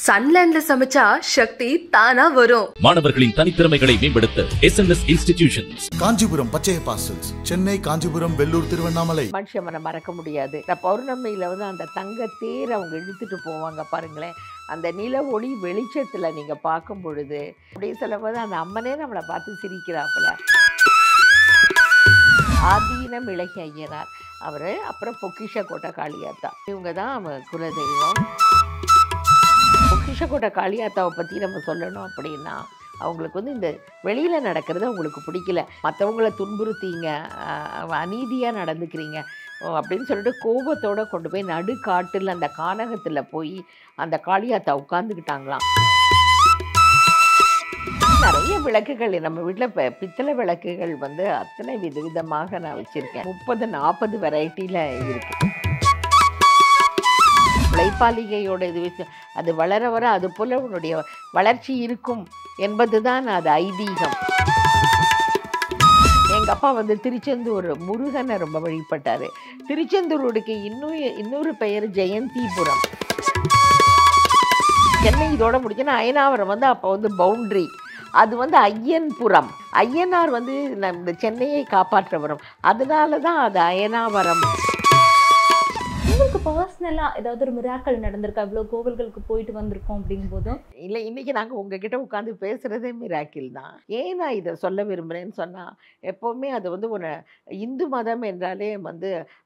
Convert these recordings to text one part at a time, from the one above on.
சன்லேண்ட்ல சமைச்சா சக்தி தானா வரும். மாணவர்களின் தனித்திறமைகளை மேம்படுத்த SNS institutions. Kanchipuram Pachaiyappa's, Chennai, Kanchipuram, Vellore, Tiruvannamalai. மனுஷனை மறக்க முடியாது. இந்த பௌர்ணமியில அந்த தங்க தேர் அவங்க இழுத்துட்டு போவாங்க பாருங்களேன். அந்த நில ஒளி வெளிச்சத்துல நீங்க பார்க்கும் பொழுது அப்படியே சொல்லும்போது அந்த அம்மனே நம்மளை பார்த்து சிரிக்கிறாப்புல. ஆதீனம் இலகி ஐயனார் அவர், அப்புறம் பொக்கிஷக்கோட்டை காளியாத்தா, இவங்க தான் குலதெய்வம். பொக்கிஷக்கோட்டை காளியாத்தாவை பற்றி நம்ம சொல்லணும் அப்படின்னா, அவங்களுக்கு இந்த வெளியில் நடக்கிறது அவங்களுக்கு பிடிக்கல. மற்றவங்கள துன்புறுத்திங்க, அநீதியாக நடந்துக்கிறீங்க அப்படின்னு சொல்லிட்டு கோபத்தோடு கொண்டு போய் நடுக்காட்டில் அந்த கானகத்தில் போய் அந்த காளியாத்தா உட்காந்துக்கிட்டாங்களாம். நிறைய விளக்குகள் நம்ம வீட்டில் பித்தளை விளக்குகள் அத்தனை விதவிதமாக நான் வச்சுருக்கேன். 30-40 வெரைட்டியில் இருக்குது. உழைப்பாளிகையோட இது வச்சு அது வளர வர அது போல் உன்னுடைய வளர்ச்சி இருக்கும் என்பது தான் அது ஐதீகம். எங்கள் அப்பா திருச்செந்தூர் முருகனை ரொம்ப வழிபட்டார். திருச்செந்தூருக்கு இன்னொரு பெயர் ஜெயந்திபுரம். சென்னை இதோட முடிச்சுன்னா அயனாவரம் அப்போ பவுண்ட்ரி. அது ஐயன்புரம். ஐயனார் இந்த சென்னையை காப்பாற்ற வரும், அதனால தான் அது அயனாவரம். உங்களுக்கு பர்சனலாக ஏதாவது ஒரு மிராக்கள் நடந்திருக்கா? இவ்வளோ கோவில்களுக்கு போயிட்டு வந்திருக்கோம் அப்படிங்கும் போதும் இல்லை, இன்றைக்கி நாங்கள் உங்ககிட்ட உட்காந்து பேசுகிறதே மிராக்கிள் தான். ஏன் நான் இதை சொல்ல விரும்புகிறேன்னு சொன்னால், எப்போவுமே அது ஒரு இந்து மதம் என்றாலே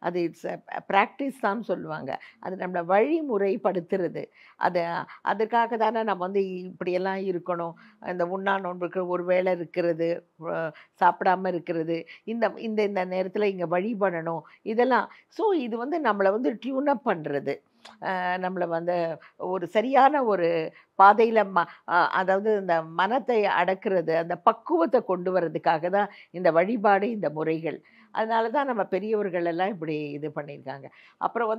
அது இட்ஸ் ப்ராக்டிஸ் தான் சொல்லுவாங்க. அது நம்மளை வழிமுறைப்படுத்துறது. அதுக்காக தானே நம்ம இப்படியெல்லாம் இருக்கணும், இந்த உண்ணா நோன்புக்கு ஒரு வேளை இருக்கிறது, சாப்பிடாமல் இருக்கிறது, இந்த இந்த இந்த நேரத்தில் இங்கே வழிபடணும், இதெல்லாம். ஸோ இது நம்மளை டியூனப் பண்ணுறது, நம்மளை ஒரு சரியான ஒரு பாதையில் அதாவது இந்த மனத்தை அடக்கிறது, அந்த பக்குவத்தை கொண்டு வர்றதுக்காக தான் இந்த வழிபாடு, இந்த முறைகள். அதனால தான் நம்ம பெரியவர்கள் எல்லாம் இப்படி இது பண்ணியிருக்காங்க. அப்புறம்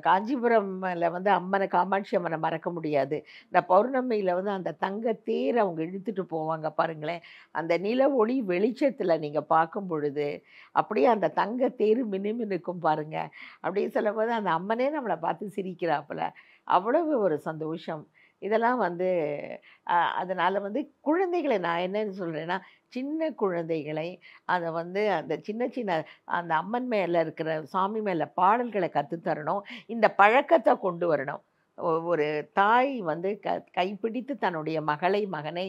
காஞ்சிபுரமில் அம்மனை, காமாட்சி அம்மனை மறக்க முடியாது. இந்த பௌர்ணமியில் அந்த தங்க தேர் அவங்க இழுத்துட்டு போவாங்க பாருங்களேன். அந்த நில ஒளி வெளிச்சத்தில் நீங்கள் பார்க்கும் பொழுது அப்படியே அந்த தங்க தேர் மினுமினுக்கும் பாருங்கள். அப்படியே சொல்லும்போது அந்த அம்மனே நம்மளை பார்த்து சிரிக்கிறாப்புல. அவ்வளவு ஒரு சந்தோஷம். இதெல்லாம் அதனால் குழந்தைகளை நான் என்னன்னு சொல்கிறேன்னா, சின்ன குழந்தைகளை அதை அந்த சின்ன சின்ன அந்த அம்மன் மேலே இருக்கிற சாமி மேலே பாடல்களை கற்றுத்தரணும். இந்த பழக்கத்தை கொண்டு வரணும். ஒரு தாய் கைப்பிடித்து தன்னுடைய மகனை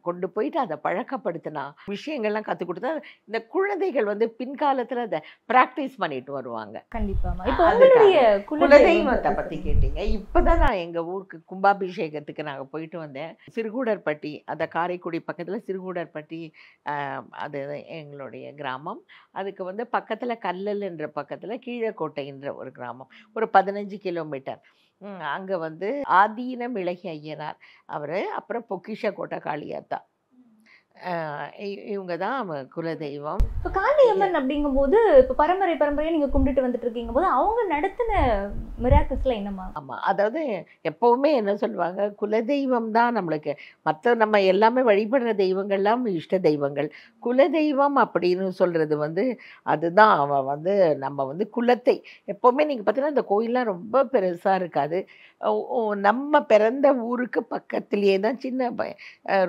கொண்டு போயிட்டு அதை பழக்கப்படுத்தினா, விஷயங்கள்லாம் கற்றுக் கொடுத்தா இந்த குழந்தைகள் பின்காலத்தில் அதை ப்ராக்டிஸ் பண்ணிட்டு வருவாங்க. கண்டிப்பாக. குலதெய்வத்தை பற்றி கேட்டீங்க. இப்போ தான் நான் எங்கள் ஊருக்கு கும்பாபிஷேகத்துக்கு நாங்கள் போயிட்டு வந்தேன். சிறுகூடற்பட்டி, அந்த காரைக்குடி பக்கத்தில் சிறுகூடற்பட்டி, அது எங்களுடைய கிராமம். அதுக்கு பக்கத்தில் கல்லல் என்ற பக்கத்தில் கீழக்கோட்டைன்ற ஒரு கிராமம், ஒரு 15 கிலோமீட்டர். அங்கே ஆதீனம் இலகி ஐயனார் அவர், அப்புறம் பொக்கிஷக்கோட்டை காளியாத்தா, இவங்க தான் குலதெய்வம். இப்போ காளியம்மன் அப்படிங்கும்போது இப்போ பரம்பரையாக நீங்கள் கும்பிட்டு வந்துட்டு இருக்கீங்க போது அவங்க நடத்தின மிராக்கிள்ஸ்ல என்னம்மா? ஆமாம், அதாவது எப்போவுமே என்ன சொல்லுவாங்க, குலதெய்வம் தான் நம்மளுக்கு. மற்ற நம்ம எல்லாமே வழிபடுற தெய்வங்கள்லாம் இஷ்ட தெய்வங்கள். குலதெய்வம் அப்படின்னு சொல்கிறது அதுதான் அவன் நம்ம குலத்தை எப்போவுமே நீங்கள் பார்த்தீங்கன்னா இந்த கோயிலெலாம் ரொம்ப பெருசாக இருக்காது. நம்ம பிறந்த ஊருக்கு பக்கத்துலேயே தான் சின்ன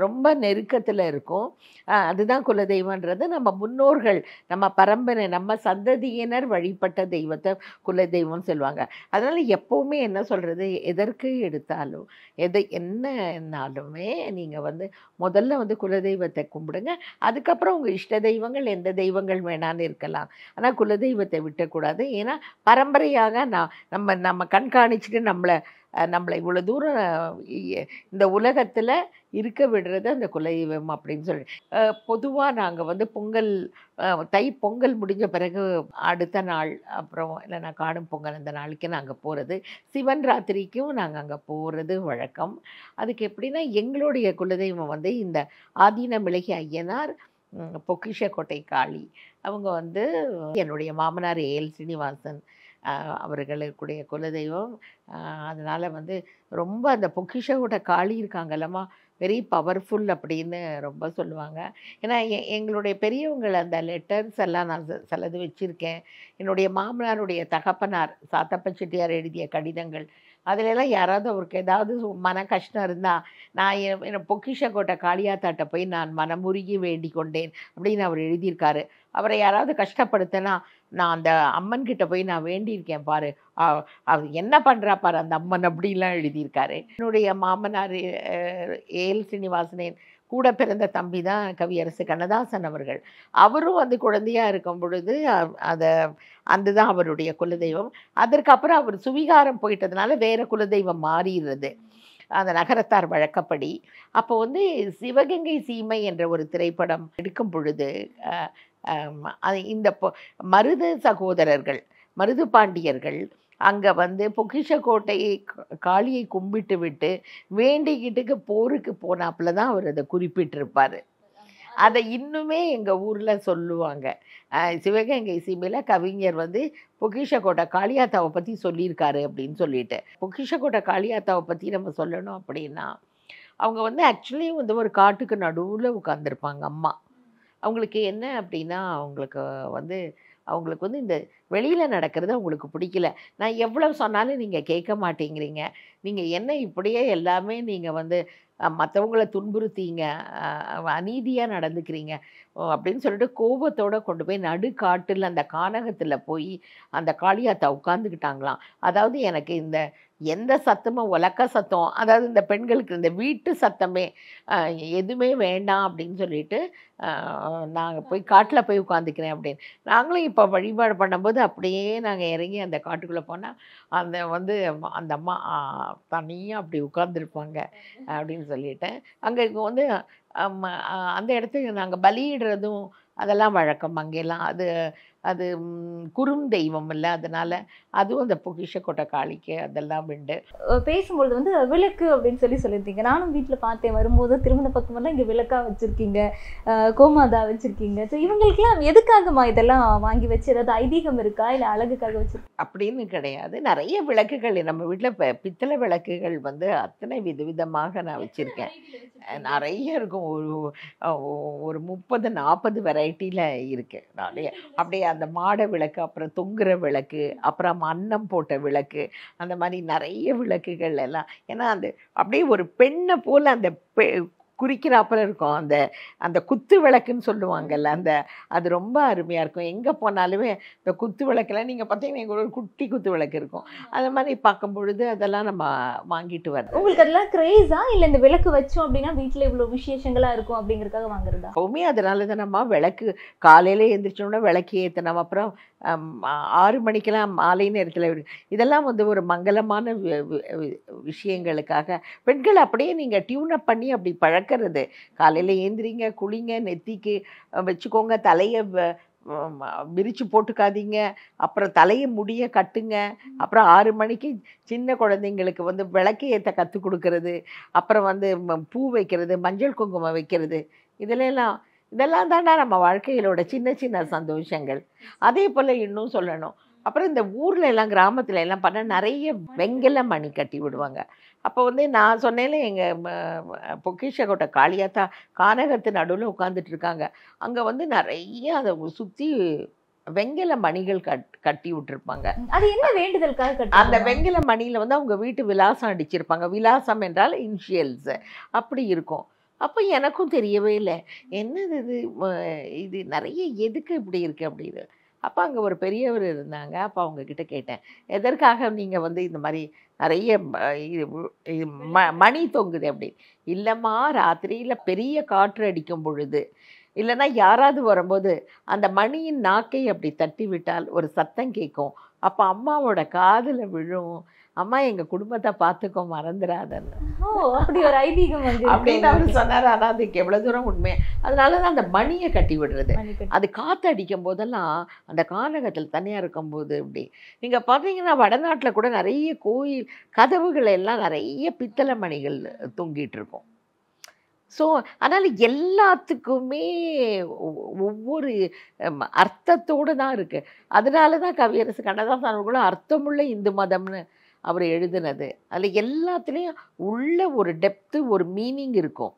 ரொம்ப நெருக்கத்தில் இருக்கும். அதுதான் குலதெய்வன்றது. நம்ம முன்னோர்கள், நம்ம பரம்பரை, நம்ம சந்ததியினர் வழிபட்ட தெய்வத்தை குலதெய்வம்னு சொல்லுவாங்க. அதனால் எப்போவுமே என்ன சொல்கிறது, எதற்கு எடுத்தாலும் என்னாலுமே நீங்கள் முதல்ல குலதெய்வத்தை கும்பிடுங்க. அதுக்கப்புறம் உங்கள் இஷ்ட தெய்வங்கள் எந்த தெய்வங்கள் வேணான்னு இருக்கலாம். ஆனால் குலதெய்வத்தை விட்டக்கூடாது. ஏன்னா பரம்பரையாக நம்ம கண்காணிச்சுட்டு நம்மளை இவ்வளோ தூரம் இந்த உலகத்தில் இருக்க விடுறது அந்த குலதெய்வம் அப்படின்னு சொல்லி. பொதுவாக நாங்கள் பொங்கல், தை பொங்கல் முடிஞ்ச பிறகு அடுத்த நாள், அப்புறம் இல்லைனா காணும் பொங்கல், அந்த நாளைக்கு நாங்கள் போகிறது. சிவன் ராத்திரிக்கும் நாங்கள் அங்கே போகிறது வழக்கம். அதுக்கு எப்படின்னா, எங்களுடைய குலதெய்வம் இந்த ஆதீனம் இலகி ஐயனார், பொக்கிஷக்கோட்டை காளி. அவங்க என்னுடைய மாமனார் ஏஎல் சீனிவாசன் அவர்களுடைய குலதெய்வம். அதனால் ரொம்ப அந்த பொக்கிஷக்கோட்டை காளி இருக்காங்கல்லம்மா, வெரி பவர்ஃபுல் அப்படின்னு ரொம்ப சொல்லுவாங்க. ஏன்னா எங்களுடைய பெரியவங்கள் அந்த லெட்டர்ஸ் எல்லாம் நான் சிலது வச்சுருக்கேன். என்னுடைய மாமனாருடைய தகப்பனார் சாத்தப்ப செட்டியார் எழுதிய கடிதங்கள் அதுலலாம் யாராவது அவருக்கு ஏதாவது மன கஷ்டம் இருந்தால் நான் என் பொக்கிஷ கோட்டை காளியாத்தாட்ட போய் நான் மனமுருகி வேண்டிக் கொண்டேன் அப்படின்னு அவர் எழுதியிருக்காரு. அவரை யாராவது கஷ்டப்படுத்தினா நான் அந்த அம்மன் கிட்ட போய் நான் வேண்டியிருக்கேன் பாரு, அவர் என்ன பண்ணுறா பாரு அந்த அம்மன் அப்படிலாம் எழுதியிருக்காரு. என்னுடைய மாமனார் ஏஎல் சீனிவாசனேன் கூட பிறந்த தம்பி தான் கவியரசு கண்ணதாசன் அவர்கள். அவரும் வந்து குழந்தையாக இருக்கும் பொழுது அதுதான் அவருடைய குலதெய்வம். அதற்கப்புறம் அவர் சுவிகாரம் போயிட்டதுனால வேறு குலதெய்வம் மாறிடுறது அந்த நகரத்தார் வழக்கப்படி. அப்போ வந்து சிவகங்கை சீமை என்ற ஒரு திரைப்படம் எடுக்கும் பொழுது இந்த மருது சகோதரர்கள், மருது பாண்டியர்கள் அங்கே வந்து பொக்கிஷ கோட்டையை காளியை கும்பிட்டு விட்டு வேண்டிக்கிட்டுக்கு போருக்கு போனாப்புல தான் அவர் அதை குறிப்பிட்டிருப்பார். அதை இன்னுமே எங்கள் ஊரில் சொல்லுவாங்க. சிவகங்கை சீமையில் கவிஞர் வந்து பொக்கிஷக்கோட்டை காளியாத்தாவை பற்றி சொல்லியிருக்காரு அப்படின்னு சொல்லிட்டு. பொக்கிஷக்கோட்டை காளியாத்தாவை பற்றி நம்ம சொல்லணும் அப்படின்னா, அவங்க வந்து ஆக்சுவலி வந்து ஒரு காட்டுக்கு நடுவில் உட்காந்துருப்பாங்க அம்மா. அவங்களுக்கு என்ன அப்படின்னா, அவங்களுக்கு வந்து இந்த வெளியில் நடக்கிறது அவங்களுக்கு பிடிக்கல. நான் எவ்வளோ சொன்னாலும் நீங்கள் கேட்க மாட்டேங்கிறீங்க, நீங்கள் என்ன இப்படியே எல்லாமே நீங்கள் வந்து மற்றவங்கள துன்புறுத்திங்க, அநீதியாக நடந்துக்கிறீங்க அப்படின்னு சொல்லிட்டு கோபத்தோடு கொண்டு போய் நடுக்காட்டில் அந்த கானகத்தில் போய் அந்த காளியாத்தா உட்காந்துக்கிட்டாங்களாம். அதாவது எனக்கு இந்த எந்த சத்தமும் உலக்க சத்தம், அதாவது இந்த பெண்களுக்கு இந்த வீட்டு சத்தமே எதுவுமே வேண்டாம் அப்படின்னு சொல்லிட்டு நாங்கள் போய் காட்டில் போய் உட்காந்துக்கிறேன் அப்படின்னு. நாங்களும் இப்போ வழிபாடு பண்ணும்போது அப்படியே நாங்கள் இறங்கி அந்த காட்டுக்குள்ளே போனால் அந்த அம்மா தனியாக அப்படி உட்காந்துருப்பாங்க அப்படின்னு சொல்லிட்டேன். அங்கே வந்து அந்த இடத்துக்கு நாங்கள் பலியிடுறதும் அதெல்லாம் வழக்கம் அங்கெல்லாம். அது குறும் தெய்வம் இல்லை, அதனால் அதுவும் அந்த பொக்கிஷக்கோட்டை காளிக்கு அதெல்லாம் உண்டு. பேசும்பொழுது வந்து விளக்கு அப்படின்னு சொல்லியிருந்தீங்க. நானும் வீட்டில் பார்த்தேன், வரும்போது திருமண பக்கமெல்லாம் இங்கே விளக்காக வச்சுருக்கீங்க, கோமாதா வச்சுருக்கீங்க. ஸோ இவங்களுக்கெல்லாம் எதுக்காகமா இதெல்லாம் வாங்கி வச்சு, ஏதாவது ஐதீகம் இருக்கா இல்லை அழகுக்காக வச்சு? அப்படின்னு கிடையாது. நிறைய விளக்குகள் நம்ம வீட்டில் பித்தளை விளக்குகள் வந்து அத்தனை விதவிதமாக நான் வச்சுருக்கேன். நிறைய இருக்கும். ஒரு 30-40 வெரைட்டியில் இருக்குது. அப்படியே அந்த மாட விளக்கு, அப்புறம் தொங்குற விளக்கு, அப்புறம் அன்னம் போட்ட விளக்கு, அந்த மாதிரி நிறைய விளக்குகள் எல்லாம். ஏன்னா அப்படியே ஒரு பெண்ணை போல் அந்த குறிக்கிறாப்புல இருக்கும். அந்த குத்து விளக்குன்னு சொல்லுவாங்கல்ல, அது ரொம்ப அருமையாக இருக்கும். எங்கே போனாலுமே இந்த குத்து விளக்கெல்லாம் நீங்கள் பார்த்தீங்கன்னா எங்கள் ஒரு குட்டி குத்து விளக்கு இருக்கும். அந்த மாதிரி பார்க்கும் பொழுது அதெல்லாம் நம்ம வாங்கிட்டு வரோம். உங்களுக்கு அதெல்லாம் கிரேஸா இல்லை இந்த விளக்கு வச்சோம் அப்படின்னா வீட்டில் இவ்வளோ விசேஷங்களாக இருக்கும் அப்படிங்கிறதுக்காக வாங்குறதா? எப்பவுமே அதனால தான் நம்ம விளக்கு காலையில் எழுந்திரிச்சோம்னா விளக்கு ஏற்றணும். அப்புறம் 6 மணிக்கெல்லாம் மாலை நேரத்தில் இதெல்லாம் வந்து ஒரு மங்களமான விஷயங்களுக்காக பெண்கள் அப்படியே நீங்கள் டியூனப் பண்ணி அப்படி பழக்கிறது. காலையில் ஏந்திரிங்க, குளிங்க, நெத்திக்கு வச்சுக்கோங்க, தலையை விரித்து போட்டுக்காதீங்க, அப்புறம் தலையை முடிய கட்டுங்க. அப்புறம் 6 மணிக்கு சின்ன குழந்தைங்களுக்கு வந்து விளக்கு ஏற்ற கற்றுக் கொடுக்கறது, அப்புறம் வந்து பூ வைக்கிறது, மஞ்சள் குங்குமம் வைக்கிறது, இதெல்லாம் தாண்டா நம்ம வாழ்க்கையிலோட சின்ன சின்ன சந்தோஷங்கள். அதே போல் இன்னும் சொல்லணும். அப்புறம் இந்த ஊரில் எல்லாம் கிராமத்தில் எல்லாம் பண்ண நிறைய வெங்கல மணி கட்டி விடுவாங்க. அப்போ வந்து நான் சொன்னேன்ல, எங்கள் பொக்கிஷக்கோட்டை காளியாத்தா கானகத்து நடுவில் உட்காந்துட்டு இருக்காங்க. அங்கே வந்து நிறைய அதை சுற்றி வெங்கல மணிகள் கட்டி விட்டுருப்பாங்க. அது என்ன வேண்டுதலுக்காக? அந்த வெங்கல மணியில் வந்து அவங்க வீட்டு விலாசம் அடிச்சிருப்பாங்க. விலாசம் என்றால் இனிஷியல்ஸ் அப்படி இருக்கும். அப்போ எனக்கும் தெரியவே இல்லை, என்னது இது நிறைய எதுக்கு இப்படி இருக்குது அப்படின்னு. அப்போ அங்கே ஒரு பெரியவர் இருந்தாங்க. அப்போ அவங்கக்கிட்ட கேட்டேன், எதற்காக நீங்கள் வந்து இந்த மாதிரி நிறைய மணி தொங்குது அப்படி? இல்லைம்மா, ராத்திரியில் பெரிய காற்று அடிக்கும் பொழுது இல்லைன்னா யாராவது வரும்போது அந்த மணியின் நாக்கை அப்படி தட்டி விட்டால் ஒரு சத்தம் கேட்கும். அப்போ அம்மாவோட காதில் விழும், அம்மா எங்கள் குடும்பத்தை பார்த்துக்கோ, மறந்துடாதன்னு. அப்படி ஒரு ஐதீகம் அப்படின்னு அவர் சொன்னார். ஆனால் அதுக்கு எவ்வளோ தூரம் உண்மை. அதனால தான் அந்த மணியை கட்டி விடுறது. அது காற்று அடிக்கும் போதெல்லாம் அந்த கானகத்தில் தனியாக இருக்கும்போது இப்படி நீங்கள் பார்த்தீங்கன்னா வடநாட்டில் கூட நிறைய கோயில் கதவுகள் எல்லாம் நிறைய பித்தளை மணிகள் தொங்கிட்டு இருக்கும். ஸோ அதனால் எல்லாத்துக்குமே ஒவ்வொரு அர்த்தத்தோடு தான் இருக்குது. அதனால தான் கவியரசு கண்ணதாசன் அவர்களும் அர்த்தமுள்ள இந்து மதம்னு அவர் எழுதுனது. அதில் எல்லாத்துலேயும் உள்ள ஒரு டெப்த்து, ஒரு மீனிங் இருக்கும்.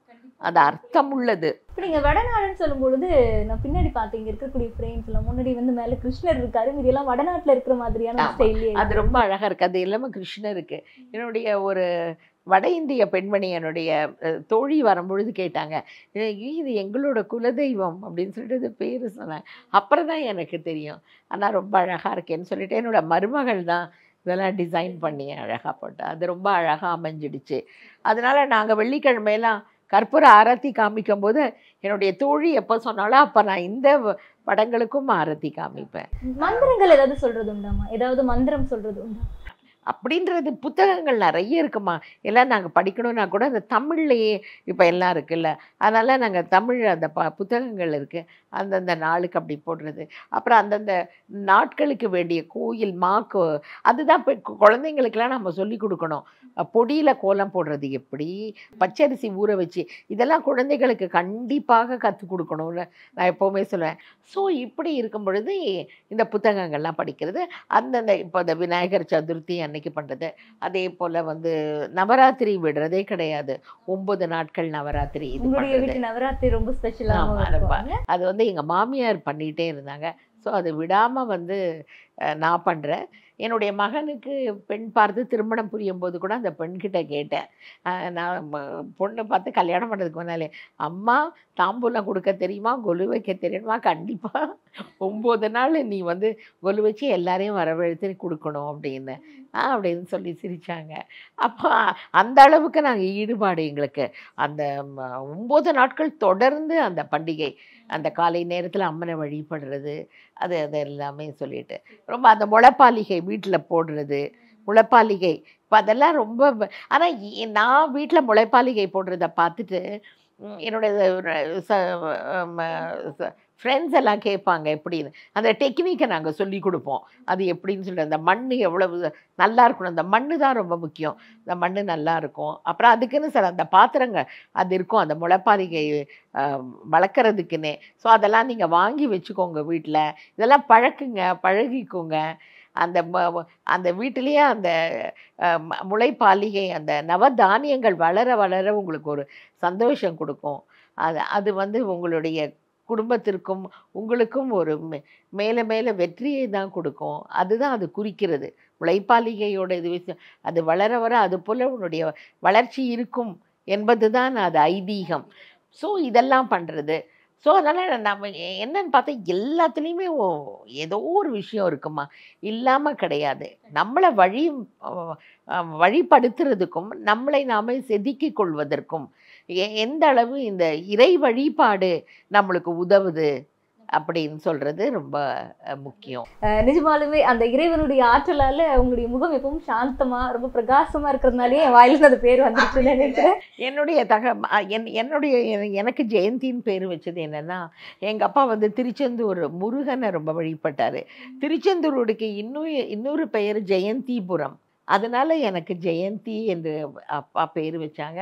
அது அர்த்தம் உள்ளது. இப்போ நீங்கள் வடநாடுன்னு சொல்லும்பொழுது நான் பின்னாடி பார்த்தேன் இங்கே இருக்கக்கூடிய ஃப்ரேம்ஸ்லாம் முன்னாடி வந்து மேலே கிருஷ்ணர் இருக்காரு, இதெல்லாம் வடநாட்டில் இருக்கிற மாதிரியான ஸ்டைல்லே அது ரொம்ப அழகாக இருக்குது. அது எல்லாமே கிருஷ்ணருக்கு. என்னுடைய ஒரு வட இந்திய பெண்மணி என்னுடைய தோழி வரும்பொழுது கேட்டாங்க, இது எங்களோட குலதெய்வம் அப்படின்னு சொல்லிட்டு இது பேர் சொன்னாங்க. அப்புறம் தான் எனக்கு தெரியும். ஆனால் ரொம்ப அழகாக இருக்கேன்னு சொல்லிட்டு என்னோடய மருமகள் தான் இதெல்லாம் டிசைன் பண்ணி அழகாக போட்டேன். அது ரொம்ப அழகாக அமைஞ்சிடுச்சு. அதனால் நாங்கள் வெள்ளிக்கிழமையெல்லாம் கற்பூர ஆரத்தி காமிக்கும் போது என்னுடைய தோழி எப்போ சொன்னாலும் அப்போ நான் இந்த படங்களுக்கும் ஆரத்தி காமிப்பேன். மந்திரங்கள் ஏதாவது சொல்கிறது உண்டாமா? ஏதாவது மந்திரம் சொல்கிறது உண்டா? அப்படின்றது புத்தகங்கள் நிறைய இருக்குமா. எல்லாம் நாங்கள் படிக்கணும்னா கூட அந்த தமிழ்லையே இப்போ எல்லாம் இருக்குல்ல, அதனால் நாங்கள் தமிழ் அந்த புத்தகங்கள் இருக்குது, அந்தந்த நாளுக்கு அப்படி போடுறது. அப்புறம் அந்தந்த நாட்களுக்கு வேண்டிய கோயில் மாக்கு அதுதான் இப்போ குழந்தைங்களுக்கெல்லாம் நம்ம சொல்லி கொடுக்கணும். பொடியில் கோலம் போடுறது எப்படி, பச்சரிசி ஊற வச்சு, இதெல்லாம் குழந்தைகளுக்கு கண்டிப்பாக கற்றுக் கொடுக்கணும்னு நான் எப்போவுமே சொல்லுவேன். ஸோ இப்படி இருக்கும் பொழுது இந்த புத்தகங்கள்லாம் படிக்கிறது. அந்தந்த இப்போ இந்த விநாயகர் சதுர்த்தி அன்னைக்கு பண்ணுறது, அதே போல் வந்து நவராத்திரி விடுறதே கிடையாது. 9 நாட்கள் நவராத்திரி. இது நவராத்திரி ரொம்ப ஸ்பெஷலாக அது வந்து எங்கள் மாமியார் பண்ணிகிட்டே இருந்தாங்க. ஸோ அது விடாமல் வந்து நான் பண்ணுறேன். என்னுடைய மகனுக்கு பெண் பார்த்து திருமணம் புரியும் போது கூட அந்த பெண்கிட்ட கேட்டேன், நான் பொண்ணு பார்த்து கல்யாணம் பண்ணுறதுக்கு முன்னாலே, அம்மா தாம்பூலம் கொடுக்க தெரியுமா, கொலு வைக்க தெரியுமா, கண்டிப்பாக 9 நாள் நீ வந்து கொலு வச்சு எல்லாரையும் வரவழைத்து கொடுக்கணும் அப்படின்னு அப்படின்னு சொல்லி சிரித்தாங்க. அப்போ அந்த அளவுக்கு நாங்கள் ஈடுபாடு எங்களுக்கு. அந்த 9 நாட்கள் தொடர்ந்து அந்த பண்டிகை, அந்த காலை நேரத்தில் அம்மனை வழிபடுறது, அது எல்லாமே சொல்லிட்டு ரொம்ப அந்த முளைப்பாலிகை வீட்டில் போடுறது, முளைப்பாலிகை இப்போ அதெல்லாம் ரொம்ப. ஆனால் நான் வீட்டில் முளைப்பாலிகை போடுறத பார்த்துட்டு என்னுடைய ஃப்ரெண்ட்ஸ் எல்லாம் கேட்பாங்க எப்படின்னு. அந்த டெக்னிக்கை நாங்கள் சொல்லி கொடுப்போம். அது எப்படின்னு சொல்லிட்டு அந்த மண் எவ்வளவு நல்லா இருக்கணும், அந்த மண் தான் ரொம்ப முக்கியம். அந்த மண் நல்லா இருக்கும். அப்புறம் அதுக்குன்னு சார் அந்த பாத்திரங்கள் அது இருக்கும், அந்த முளைப்பாலிகை வளர்க்குறதுக்குன்னே. ஸோ அதெல்லாம் நீங்கள் வாங்கி வச்சுக்கோங்க வீட்டில். இதெல்லாம் பழகிக்கோங்க. அந்த வீட்டிலேயே அந்த முளைப்பாலிகை, அந்த நவதானியங்கள் வளர வளர உங்களுக்கு ஒரு சந்தோஷம் கொடுக்கும். அது வந்து உங்களுடைய குடும்பத்திற்கும் உங்களுக்கும் ஒரு மேலே மேலே வெற்றியை தான் கொடுக்கும். அதுதான் அது குறிக்கிறது. முளைப்பாலிகையோட இது விஷயம், அது வளர வர அது போல் உன்னுடைய வளர்ச்சி இருக்கும் என்பது தான் அது ஐதீகம். ஸோ இதெல்லாம் பண்ணுறது. ஸோ அதனால் நம்ம என்னன்னு பார்த்தா எல்லாத்துலேயுமே ஏதோ ஒரு விஷயம் இருக்குமா, இல்லாமல் கிடையாது. நம்மளை வழிபடுத்துறதுக்கும் நம்மளை நாமே செதுக்கிக் கொள்வதற்கும் எந்த அளவு இந்த இறை வழிபாடு நம்மளுக்கு உதவுது அப்படின்னு சொல்றது ரொம்ப முக்கியம். நிஜமாலுமே அந்த இறைவனுடைய ஆற்றலால உங்களுடைய முகம் எப்பவும் சாந்தமா ரொம்ப பிரகாசமா இருக்கிறதுனாலே என் வாயிலிருந்து அந்த பேர் வந்துருச்சுன்னு நினைக்கிறேன். எனக்கு ஜெயந்தின்னு பேர் வச்சது என்னன்னா, எங்கள் அப்பா வந்து திருச்செந்தூர் முருகனை ரொம்ப வழிபட்டார். திருச்செந்தூருக்கு இன்னொரு பெயர் ஜெயந்திபுரம். அதனால எனக்கு ஜெயந்தி என்று அப்பா பேர் வச்சாங்க.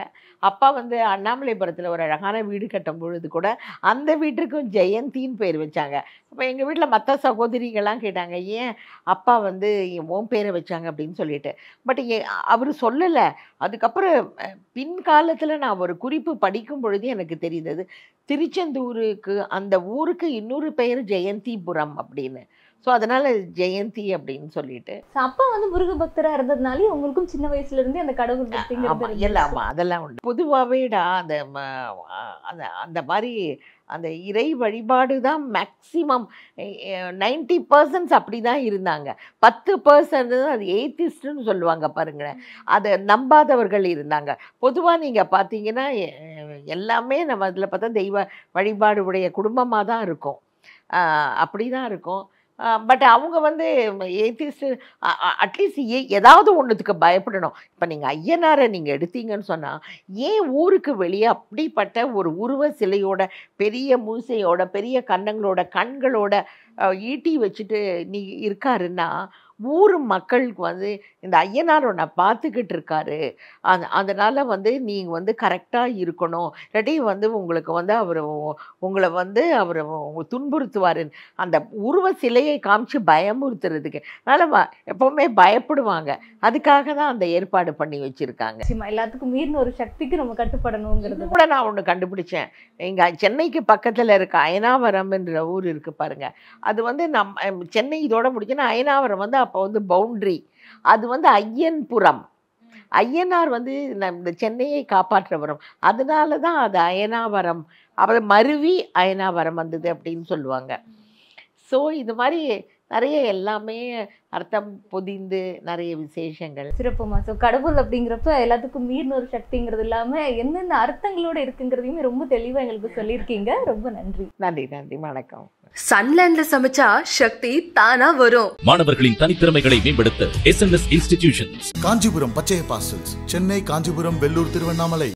அப்பா வந்து அண்ணாமலைபுரத்தில் ஒரு அழகான வீடு கட்டும் பொழுது கூட அந்த வீட்டுக்கும் ஜெயந்தின்னு பேர் வச்சாங்க. அப்போ எங்கள் வீட்டில் மற்ற சகோதரிகள்லாம் கேட்டாங்க, ஏன் அப்பா வந்து உன் பேரை வச்சாங்க அப்படின்னு சொல்லிட்டு. பட் அவர் சொல்லலை. அதுக்கப்புறம் பின்காலத்தில் நான் ஒரு குறிப்பு படிக்கும் பொழுது எனக்கு தெரிந்தது, திருச்செந்தூருக்கு அந்த ஊருக்கு இன்னொரு பெயர் ஜெயந்திபுரம் அப்படின்னு. ஸோ அதனால் ஜெயந்தி அப்படின்னு சொல்லிட்டு. அப்பா வந்து முருக பக்தராக இருந்ததுனாலே உங்களுக்கும் சின்ன வயசுலேருந்தே அந்த கடவுள் பக்திங்கிறது எல்லாம் அதெல்லாம் உண்டு. பொதுவாகவேடா அந்த மாதிரி அந்த இறை வழிபாடு தான் மேக்சிமம் 90% அப்படி தான் இருந்தாங்க. 10% அது ஏத்திஸ்ட்னு சொல்லுவாங்க பாருங்களேன், அதை நம்பாதவர்கள் இருந்தாங்க. பொதுவாக நீங்கள் பார்த்தீங்கன்னா எல்லாமே நம்ம அதில் பார்த்தா தெய்வ வழிபாடு உடைய குடும்பமாக தான் இருக்கும், அப்படி தான் இருக்கும். பட் அவங்க வந்து ஏத்திஸ்ட் அட்லீஸ்ட் ஏதாவது ஒன்றுத்துக்கு பயப்படணும். இப்போ நீங்கள் ஐயனாரை நீங்கள் எடுத்தீங்கன்னு சொன்னால், ஏன் ஊருக்கு வெளியே அப்படிப்பட்ட ஒரு உருவ சிலையோட பெரிய மூசையோட பெரிய கண்ணங்களோட ஈட்டி வச்சுட்டு நீ இருக்காருன்னா ஊர் மக்களுக்கு வந்து இந்த ஐயனார் உன்னை பார்த்துக்கிட்டு இருக்காரு, அதனால் வந்து நீங்கள் வந்து கரெக்டாக இருக்கணும், இல்லாட்டி வந்து உங்களுக்கு வந்து உங்களை வந்து அவர் துன்புறுத்துவார், அந்த உருவ சிலையை காமிச்சு பயமுறுத்துறதுக்கு. அதனால் எப்போவுமே பயப்படுவாங்க. அதுக்காக தான் அந்த ஏற்பாடு பண்ணி வச்சுருக்காங்க. எல்லாத்துக்கும் மீறின ஒரு சக்திக்கு நம்ம கட்டுப்படணுங்கிறது கூட நான் ஒன்று கண்டுபிடிச்சேன். இங்கே சென்னைக்கு பக்கத்தில் இருக்க அயனாவரம் என்ற ஊர் இருக்குது பாருங்கள். அது வந்து சென்னை இதோட முடிச்சுன்னா அயனாவரம் வந்து அப்போ வந்து பவுண்ட்ரி. அது வந்து ஐயன்புரம். ஐயனார் வந்து இந்த சென்னையை காப்பாற்ற வரும், அதனால தான் அது அயனாவரம், அவர் மருவி அயனாவரம் வந்தது அப்படின்னு சொல்லுவாங்க. ஸோ இது மாதிரி நிறைய எல்லாமே அர்த்தம் பொதிந்து நிறைய விசேஷங்கள் சிறப்புமா. ஸோ கடவுள் அப்படிங்கிறப்ப எல்லாத்துக்கும் மீறின ஒரு சக்திங்கிறது இல்லாமல் என்னென்ன அர்த்தங்களோட இருக்குங்கிறதையுமே ரொம்ப தெளிவாக எங்களுக்கு சொல்லியிருக்கீங்க. ரொம்ப நன்றி. நன்றி நன்றி, வணக்கம். சன்லேண்ட்ல சமைச்சா சக்தி தானா வரும். மாணவர்களின் தனித்திறமைகளை மேம்படுத்த SNS institutions. Kanchipuram Pachaiyappa's, Chennai, Kanchipuram, Vellore, Tiruvannamalai.